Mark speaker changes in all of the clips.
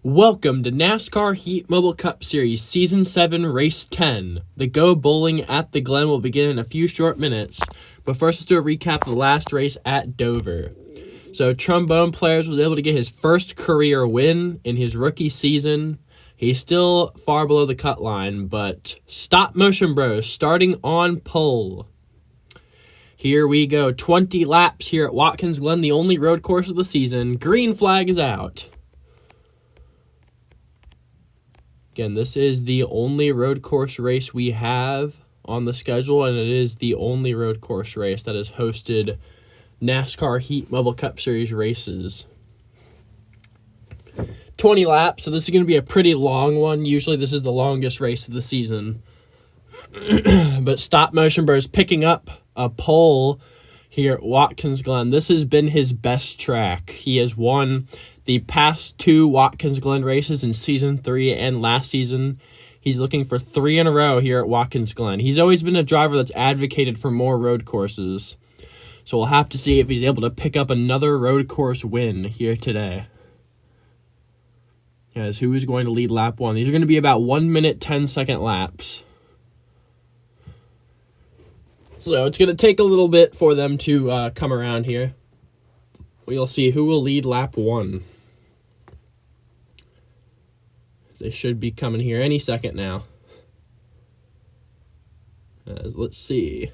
Speaker 1: Welcome to NASCAR Heat Mobile Cup Series Season 7, Race 10. The Go Bowling at the Glen will begin in a few short minutes, but first let's do a recap of the last race at Dover. So Trombone Players was able to get his first career win in his rookie season. He's still far below the cut line, but Stop Motion Bros starting on pole. Here we go, 20 laps here at Watkins Glen, the only road course of the season. Green flag is out. Again, this is the only road course race we have on the schedule, and it is the only road course race that has hosted NASCAR Heat Mobile Cup Series races. 20 laps, so this is going to be a pretty long one. Usually this is the longest race of the season. But Stop Motion Bros picking up a pole here at Watkins Glen. This has been his best track. He has won the past two Watkins Glen races in Season 3 and last season. He's looking for 3 in a row here at Watkins Glen. He's always been a driver that's advocated for more road courses. So we'll have to see if he's able to pick up another road course win here today. As who is going to lead lap 1? These are going to be about 1 minute, 10-second laps. So it's going to take a little bit for them to come around here. We'll see who will lead lap 1. They should be coming here any second now. Let's see.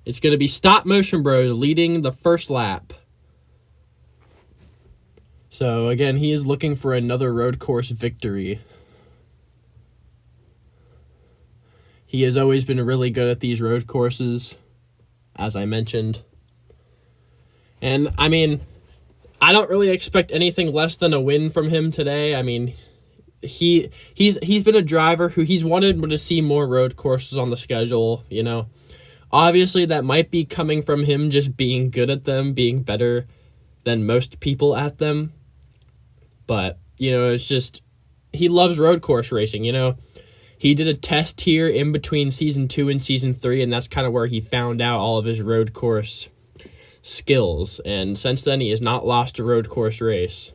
Speaker 1: It's going to be Stop Motion Bros leading the first lap. So again, he is looking for another road course victory. He has always been really good at these road courses, as I mentioned. And, I mean, I don't really expect anything less than a win from him today. I mean, he's been a driver who he's wanted to see more road courses on the schedule, you know. Obviously, that might be coming from him just being good at them, being better than most people at them. But, you know, it's just, he loves road course racing, you know. He did a test here in between Season 2 and Season 3, and that's kind of where he found out all of his road course skills. And since then, he has not lost a road course race.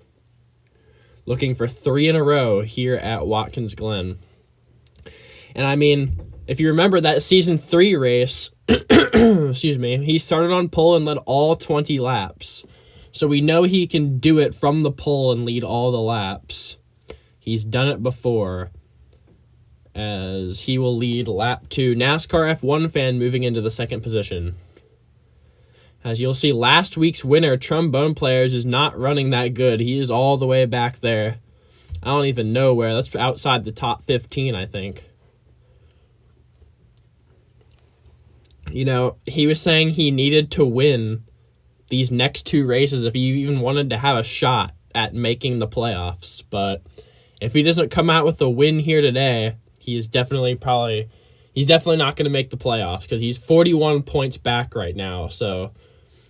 Speaker 1: Looking for 3 in a row here at Watkins Glen. And, I mean, if you remember that Season 3 race, excuse me, he started on pole and led all 20 laps. So we know he can do it from the pole and lead all the laps. He's done it before. As he will lead lap 2. NASCAR F1 fan moving into the second position. As you'll see, last week's winner, Trombone Players, is not running that good. He is all the way back there. I don't even know where. That's outside the top 15, I think. You know, he was saying he needed to win these next 2 races if he even wanted to have a shot at making the playoffs. But if he doesn't come out with a win here today, he's definitely not going to make the playoffs because he's 41 points back right now. So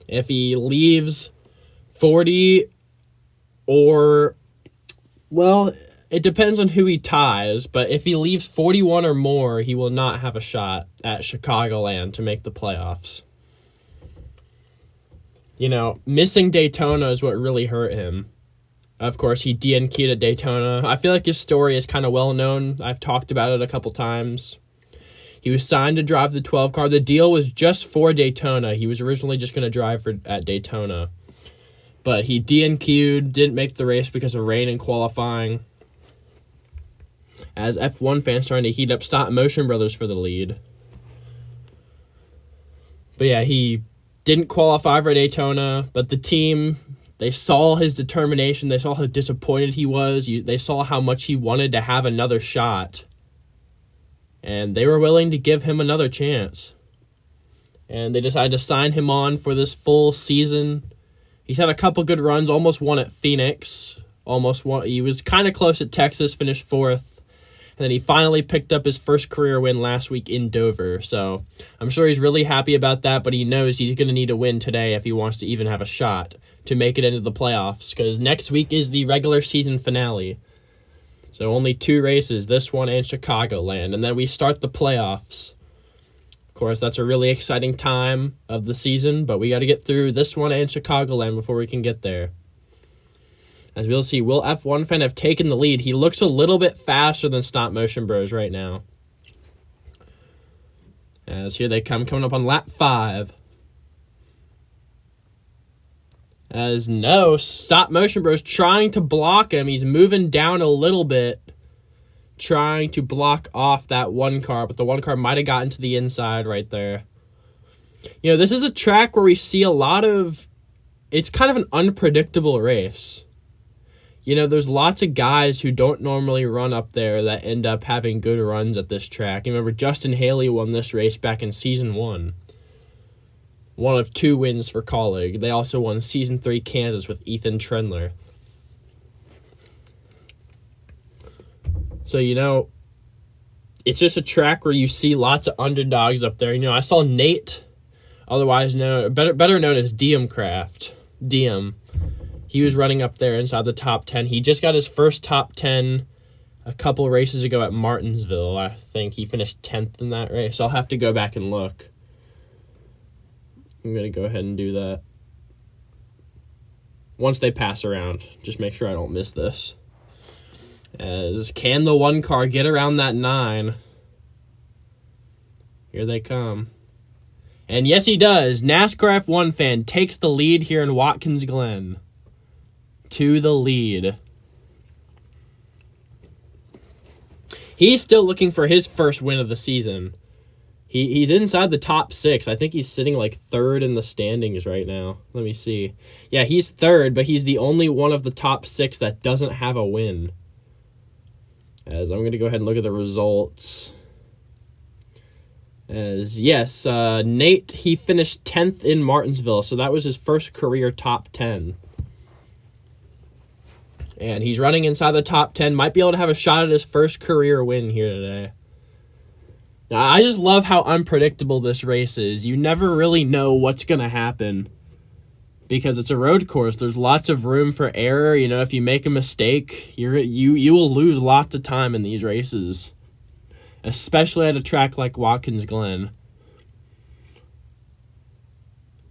Speaker 1: if he leaves 40 or, well, it depends on who he ties, but if he leaves 41 or more, he will not have a shot at Chicagoland to make the playoffs. You know, missing Daytona is what really hurt him. Of course, he DNQ'd at Daytona. I feel like his story is kind of well known. I've talked about it a couple times. He was signed to drive the 12 car. The deal was just for Daytona. He was originally just going to drive at Daytona. But he DNQ'd, didn't make the race because of rain and qualifying. As F1 fans trying to heat up Stop Motion Brothers for the lead. But yeah, he didn't qualify for Daytona, but the team, they saw his determination. They saw how disappointed he was. They saw how much he wanted to have another shot. And they were willing to give him another chance. And they decided to sign him on for this full season. He's had a couple good runs, almost won at Phoenix. He was kind of close at Texas, finished 4th. And then he finally picked up his first career win last week in Dover. So I'm sure he's really happy about that, but he knows he's going to need a win today if he wants to even have a shot to make it into the playoffs, because next week is the regular season finale. So only 2 races, this one and Chicagoland, and then we start the playoffs. Of course, that's a really exciting time of the season, but we got to get through this one and Chicagoland before we can get there. As we'll see, will F1 Fan have taken the lead? He looks a little bit faster than Stop Motion Bros right now. As here they come, coming up on lap 5. As no, Stop Motion Bros trying to block him. He's moving down a little bit, trying to block off that one car, but the one car might have gotten to the inside right there. You know, this is a track where we see a lot of, it's kind of an unpredictable race. You know, there's lots of guys who don't normally run up there that end up having good runs at this track. You remember Justin Haley won this race back in Season 1. One of 2 wins for Colleague. They also won Season 3 Kansas with Ethan Trendler. So, you know, it's just a track where you see lots of underdogs up there. You know, I saw Nate, otherwise known, better known as DM Craft. DM. He was running up there inside the top 10. He just got his first top 10 a couple races ago at Martinsville. I think he finished 10th in that race. I'll have to go back and look. I'm going to go ahead and do that. Once they pass around, just make sure I don't miss this. As can the one car get around that 9? Here they come. And yes, he does. NASCAR F1 Fan takes the lead here in Watkins Glen. To the lead. He's still looking for his first win of the season. He's inside the top 6. I think he's sitting like 3rd in the standings right now. Let me see. Yeah, he's 3rd, but he's the only one of the top 6 that doesn't have a win. As I'm going to go ahead and look at the results. As yes, Nate, he finished 10th in Martinsville, so that was his first career top 10. And he's running inside the top 10. Might be able to have a shot at his first career win here today. Now, I just love how unpredictable this race is. You never really know what's going to happen. Because it's a road course. There's lots of room for error. You know, if you make a mistake, you will lose lots of time in these races. Especially at a track like Watkins Glen.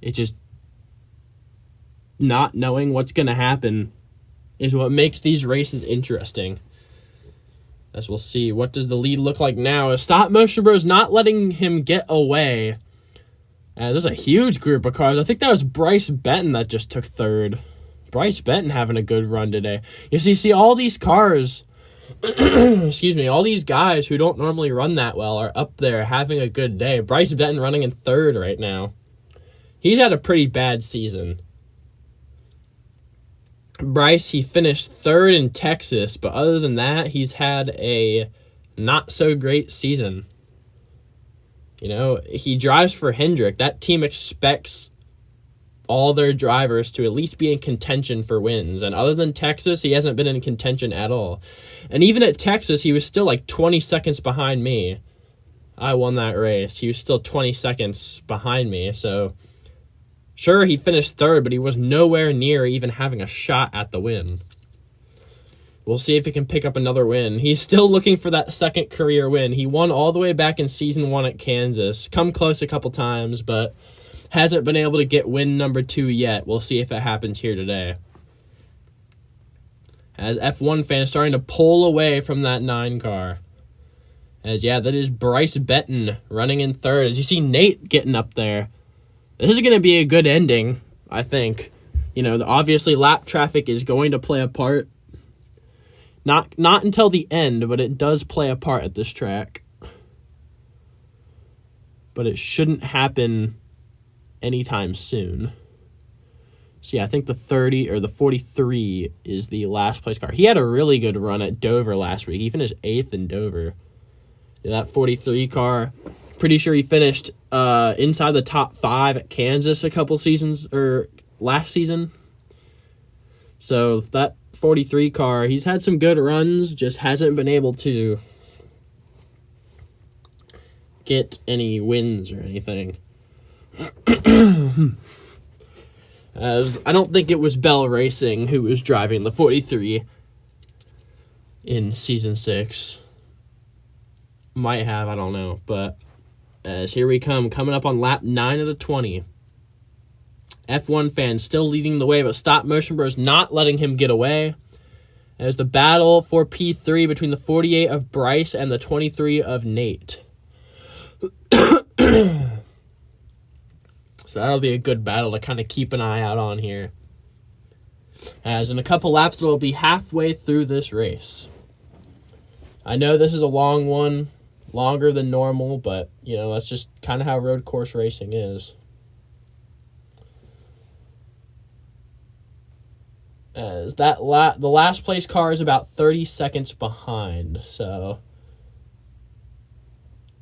Speaker 1: It's just not knowing what's going to happen is what makes these races interesting. As we'll see, what does the lead look like now? Stop Motion Bros not letting him get away. There's a huge group of cars. I think that was Bryce Benton that just took 3rd. Bryce Benton having a good run today. You see all these cars, excuse me, all these guys who don't normally run that well are up there having a good day. Bryce Benton running in 3rd right now. He's had a pretty bad season. Bryce, he finished 3rd in Texas, but other than that, he's had a not-so-great season. You know, he drives for Hendrick. That team expects all their drivers to at least be in contention for wins. And other than Texas, he hasn't been in contention at all. And even at Texas, he was still like 20 seconds behind me. I won that race. He was still 20 seconds behind me, so sure, he finished 3rd, but he was nowhere near even having a shot at the win. We'll see if he can pick up another win. He's still looking for that second career win. He won all the way back in Season 1 at Kansas. Come close a couple times, but hasn't been able to get win number 2 yet. We'll see if it happens here today. As F1 Fan starting to pull away from that 9 car. As, yeah, that is Bryce Benton running in 3rd. As you see Nate getting up there. This is going to be a good ending, I think. You know, obviously lap traffic is going to play a part. Not until the end, but it does play a part at this track. But it shouldn't happen anytime soon. So yeah, I think the 30 or the 43 is the last place car. He had a really good run at Dover last week. He finished 8th in Dover. That 43 car, pretty sure he finished inside the top 5 at Kansas a couple seasons, or last season. So that 43 car, he's had some good runs, just hasn't been able to get any wins or anything. As I don't think it was Bell Racing who was driving the 43 in Season 6. Might have, I don't know. But as here we come, coming up on lap 9 of the 20. F1 Fan still leading the way, but Stop Motion Bros not letting him get away. As the battle for P3 between the 48 of Bryce and the 23 of Nate. So that'll be a good battle to kind of keep an eye out on here. As in a couple laps, we'll be halfway through this race. I know this is a long one, longer than normal, but, that's just kind of how road course racing is. As the last place car is about 30 seconds behind, so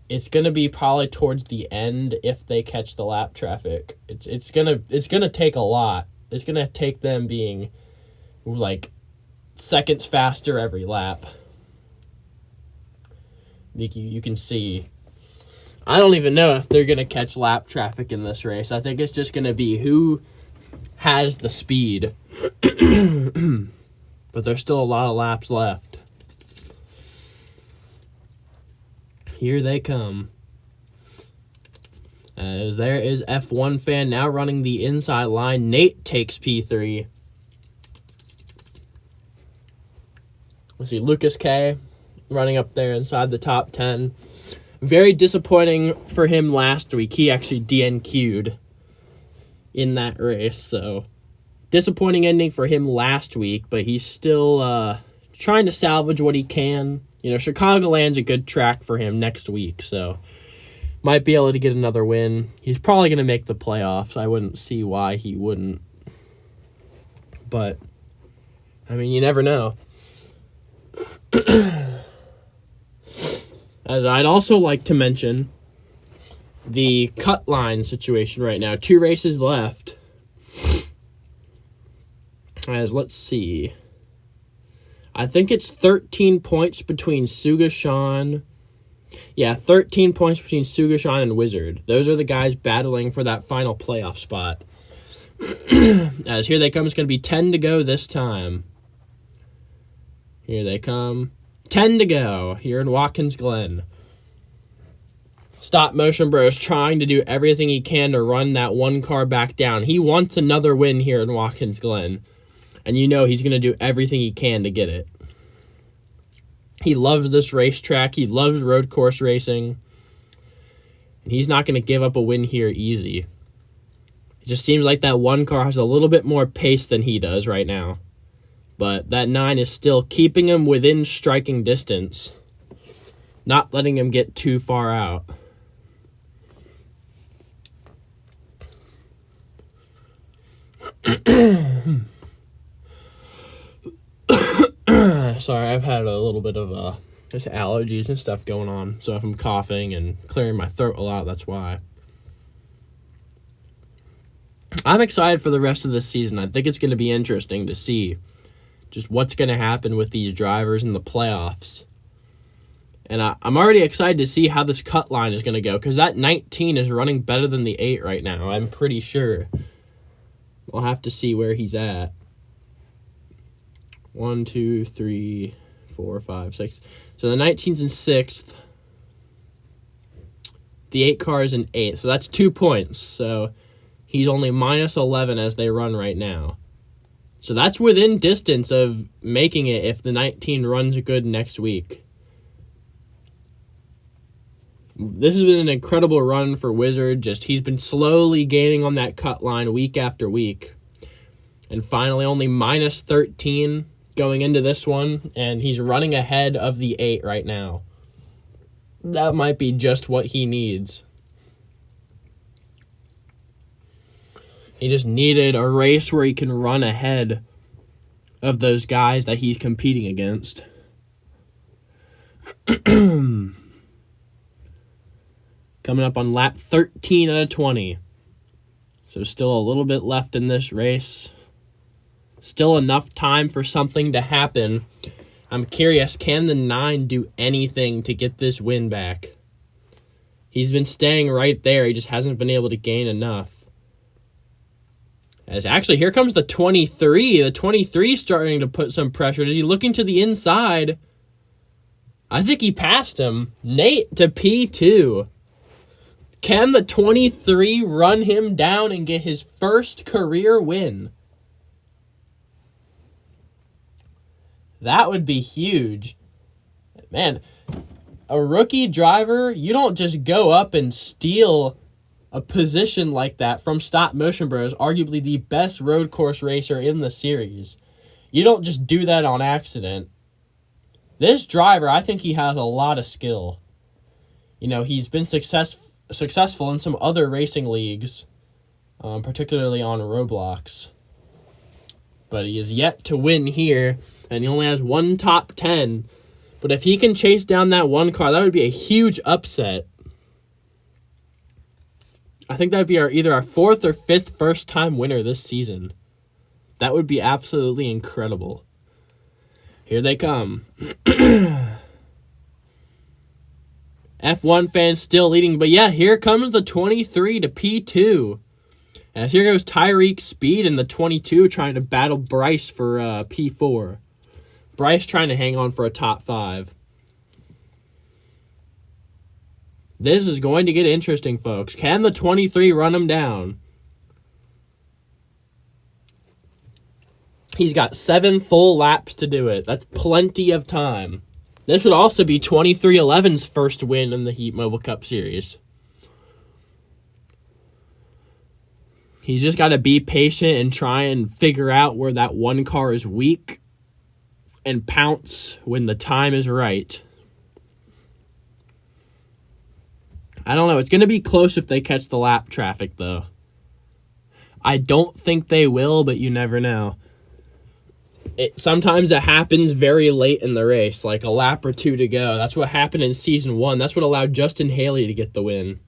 Speaker 1: it's gonna be probably towards the end if they catch the lap traffic. It's gonna take a lot. It's gonna take them being like seconds faster every lap. You can see. I don't even know if they're gonna catch lap traffic in this race. I think it's just gonna be who has the speed. But there's still a lot of laps left. Here they come. As there is F1 Fan now running the inside line. Nate takes P3. Let's see, Lucas K running up there inside the top 10. Very disappointing for him last week. He actually DNQ'd in that race, so disappointing ending for him last week, but he's still trying to salvage what he can. Chicagoland's a good track for him next week, so might be able to get another win. He's probably going to make the playoffs. I wouldn't see why he wouldn't. But, you never know. As I'd also like to mention the cut line situation right now. 2 races left. As let's see. I think it's 13 points between Sugashan. Yeah, 13 points between Sugashan and Wizard. Those are the guys battling for that final playoff spot. As here they come. It's going to be 10 to go this time. Here they come. 10 to go here in Watkins Glen. Stop Motion Bros trying to do everything he can to run that one car back down. He wants another win here in Watkins Glen. And he's going to do everything he can to get it. He loves this racetrack. He loves road course racing. And he's not going to give up a win here easy. It just seems like that one car has a little bit more pace than he does right now. But that 9 is still keeping him within striking distance. Not letting him get too far out. Sorry, I've had a little bit of just allergies and stuff going on. So if I'm coughing and clearing my throat a lot, that's why. I'm excited for the rest of this season. I think it's going to be interesting to see just what's going to happen with these drivers in the playoffs. And I'm already excited to see how this cut line is going to go, because that 19 is running better than the 8 right now, I'm pretty sure. We'll have to see where he's at. 1, 2, 3, 4, 5, 6. So the 19's in 6th. The 8 car is in 8th. So that's 2 points. So he's only minus 11 as they run right now. So that's within distance of making it if the 19 runs good next week. This has been an incredible run for Wizard. He's been slowly gaining on that cut line week after week. And finally only minus 13 going into this one. And he's running ahead of the 8 right now. That might be just what he needs. He just needed a race where he can run ahead of those guys that he's competing against. Coming up on lap 13 out of 20. So still a little bit left in this race. Still enough time for something to happen. I'm curious, can the 9 do anything to get this win back? He's been staying right there. He just hasn't been able to gain enough. As actually, here comes the 23. The 23 is starting to put some pressure. Is he looking to the inside? I think he passed him. Nate to P2. Can the 23 run him down and get his first career win? That would be huge. Man, a rookie driver, you don't just go up and steal a position like that from Stop Motion Bros, arguably the best road course racer in the series. You don't just do that on accident. This driver, I think he has a lot of skill. You know, he's been successful in some other racing leagues, particularly on Roblox. But he is yet to win here, and he only has one top 10. But if he can chase down that one car, that would be a huge upset. I think that would be either our fourth or fifth first-time winner this season. That would be absolutely incredible. Here they come. F1 fans still leading, but yeah, here comes the 23 to P2. As here goes Tyreek Speed in the 22 trying to battle Bryce for P4. Bryce trying to hang on for a top 5. This is going to get interesting, folks. Can the 23 run him down? He's got 7 full laps to do it. That's plenty of time. This would also be 2311's first win in the Heat Mobile Cup Series. He's just got to be patient and try and figure out where that one car is weak and pounce when the time is right. I don't know. It's going to be close if they catch the lap traffic, though. I don't think they will, but you never know. Sometimes it happens very late in the race, like a lap or 2 to go. That's what happened in Season 1. That's what allowed Justin Haley to get the win.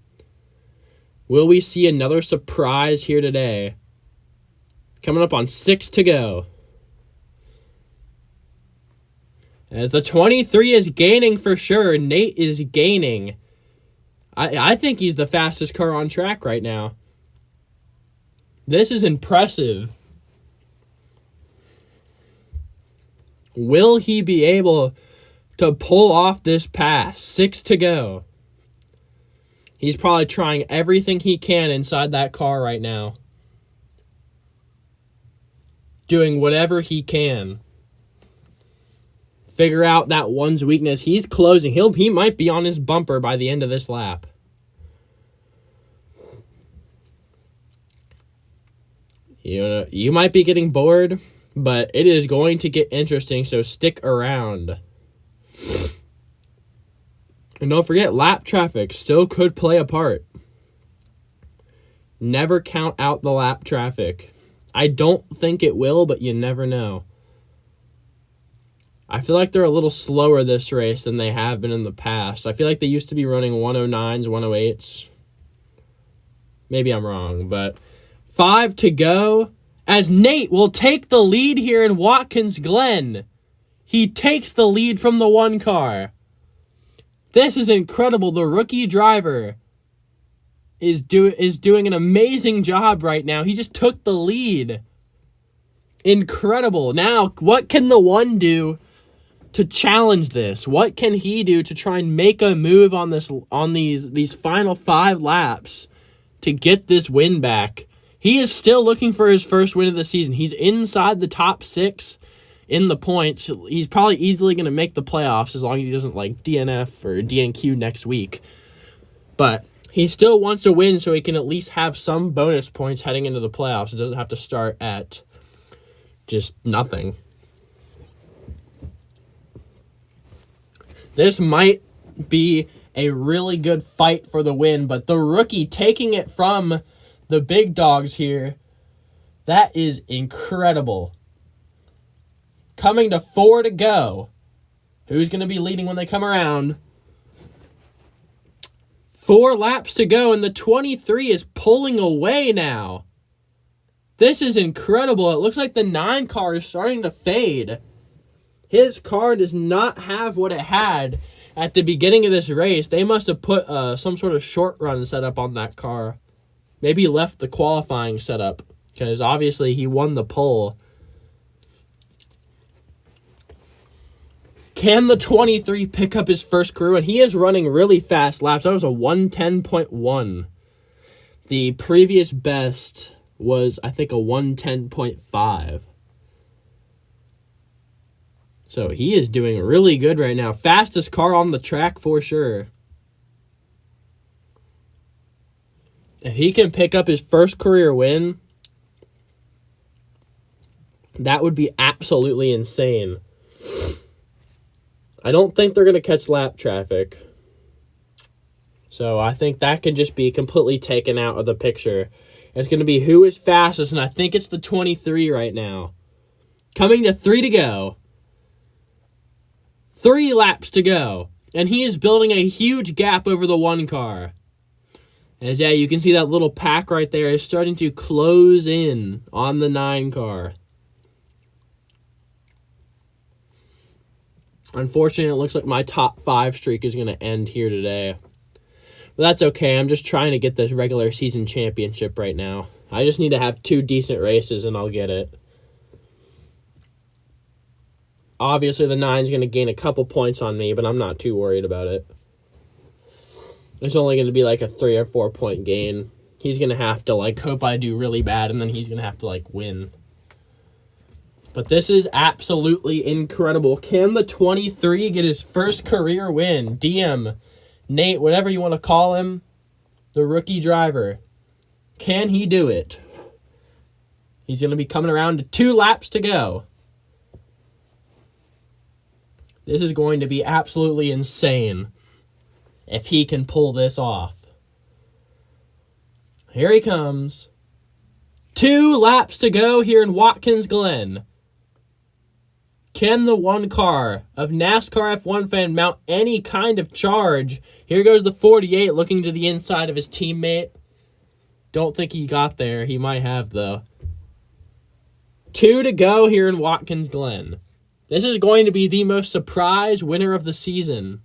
Speaker 1: Will we see another surprise here today? Coming up on 6 to go. As the 23 is gaining for sure, Nate is gaining. I think he's the fastest car on track right now. This is impressive. Will he be able to pull off this pass? 6 to go. He's probably trying everything he can inside that car right now. Doing whatever he can. Figure out that one's weakness. He's closing. He might be on his bumper by the end of this lap. You might be getting bored, but it is going to get interesting, so stick around. And don't forget, lap traffic still could play a part. Never count out the lap traffic. I don't think it will, but you never know. I feel like they're a little slower this race than they have been in the past. I feel like they used to be running 109s, 108s. Maybe I'm wrong, but 5 to go as Nate will take the lead here in Watkins Glen. He takes the lead from the one car. This is incredible. The rookie driver is doing an amazing job right now. He just took the lead. Incredible. Now, what can the one do to challenge this? What can he do to try and make a move on these final 5 laps to get this win back? He is still looking for his first win of the season. He's inside the top 6 in the points. He's probably easily going to make the playoffs as long as he doesn't like DNF or DNQ next week. But he still wants a win so he can at least have some bonus points heading into the playoffs. It doesn't have to start at just nothing. This might be a really good fight for the win, but the rookie taking it from the big dogs here, that is incredible. Coming to 4 to go. Who's going to be leading when they come around? 4 laps to go, and the 23 is pulling away now. This is incredible. It looks like the 9 car is starting to fade. His car does not have what it had at the beginning of this race. They must have put some sort of short run setup on that car. Maybe left the qualifying setup, because obviously he won the pole. Can the 23 pick up his first career? And he is running really fast laps. That was a 110.1. The previous best was, I think, a 110.5. So he is doing really good right now. Fastest car on the track for sure. If he can pick up his first career win, that would be absolutely insane. I don't think they're going to catch lap traffic. So I think that could just be completely taken out of the picture. It's going to be who is fastest, and I think it's the 23 right now. Coming to 3 to go. 3 laps to go. And he is building a huge gap over the 1 car. As yeah, you can see that little pack right there is starting to close in on the 9 car. Unfortunately, it looks like my top 5 streak is going to end here today. But that's okay. I'm just trying to get this regular season championship right now. I just need to have 2 decent races and I'll get it. Obviously, the 9's going to gain a couple points on me, but I'm not too worried about it. It's only going to be like a 3 or 4 point gain. He's going to have to hope I do really bad, and then he's going to have to win. But this is absolutely incredible. Can the 23 get his first career win? DM, Nate, whatever you want to call him, the rookie driver. Can he do it? He's going to be coming around to 2 laps to go. This is going to be absolutely insane if he can pull this off. Here he comes. 2 laps to go here in Watkins, Glen. Can the 1 car of NASCAR F1 fan mount any kind of charge? Here goes the 48 looking to the inside of his teammate. Don't think he got there. He might have, though. 2 to go here in Watkins, Glen. This is going to be the most surprise winner of the season.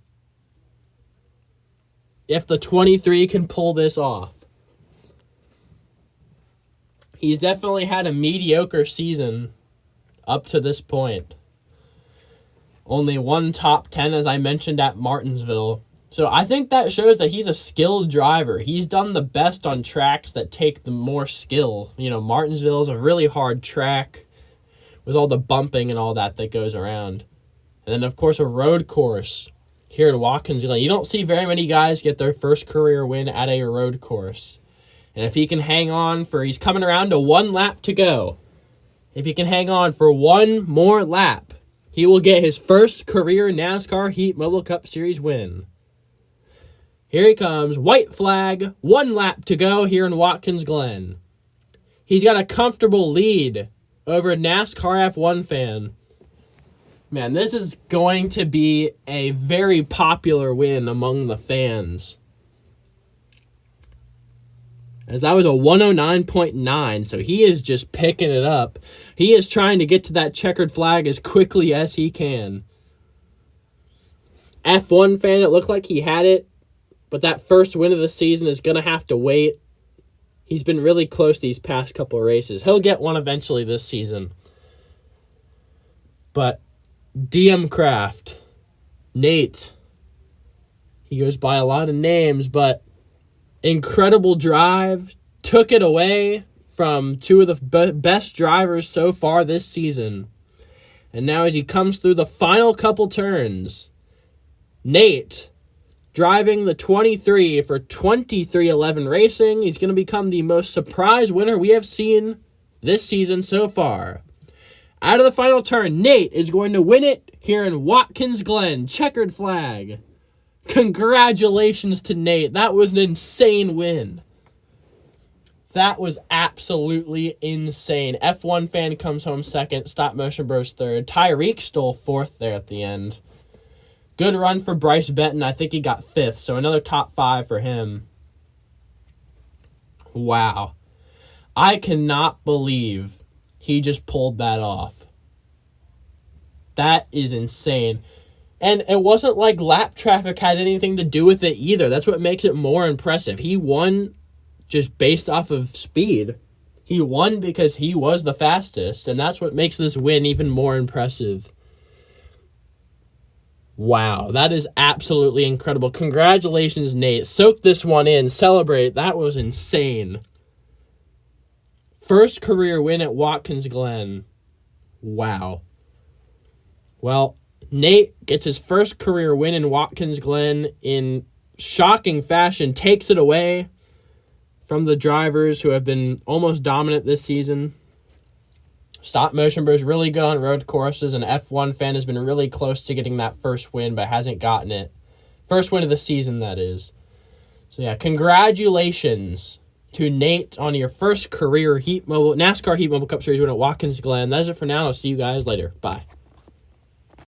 Speaker 1: If the 23 can pull this off. He's definitely had a mediocre season up to this point. Only 1 top 10, as I mentioned, at Martinsville. So I think that shows that he's a skilled driver. He's done the best on tracks that take the more skill. Martinsville is a really hard track with all the bumping and all that goes around. And then, of course, a road course here in Watkins. You don't see very many guys get their first career win at a road course. And if he can hang on he's coming around to 1 lap to go. If he can hang on for 1 more lap, he will get his first career NASCAR Heat Mobile Cup Series win. Here he comes. White flag. 1 lap to go here in Watkins, Glen. He's got a comfortable lead over NASCAR F1 fan. Man, this is going to be a very popular win among the fans. As that was a 109.9, so he is just picking it up. He is trying to get to that checkered flag as quickly as he can. F1 fan, it looked like he had it, but that first win of the season is going to have to wait. He's been really close these past couple of races. He'll get one eventually this season. But DM Craft, Nate, he goes by a lot of names, but incredible drive, took it away from 2 of the best drivers so far this season. And now as he comes through the final couple turns, Nate driving the 23 for 2311 Racing. He's going to become the most surprise winner we have seen this season so far. Out of the final turn, Nate is going to win it here in Watkins, Glen. Checkered flag. Congratulations to Nate. That was an insane win. That was absolutely insane. F1 fan comes home second. Stop Motion Bros third. Tyreek stole 4th there at the end. Good run for Bryce Benton. I think he got 5th, so another top 5 for him. Wow. I cannot believe he just pulled that off. That is insane. And it wasn't like lap traffic had anything to do with it either. That's what makes it more impressive. He won just based off of speed. He won because he was the fastest, and that's what makes this win even more impressive. Wow, that is absolutely incredible. Congratulations, Nate. Soak this one in. Celebrate. That was insane. First career win at Watkins Glen. Wow. Well, Nate gets his first career win in Watkins Glen in shocking fashion, takes it away from the drivers who have been almost dominant this season. Stop motion bro is really good on road courses. An F1 fan has been really close to getting that first win, but hasn't gotten it. First win of the season, that is. So yeah, congratulations to Nate on your first career NASCAR Heat Mobile Cup Series win at Watkins Glen. That is it for now. I'll see you guys later. Bye.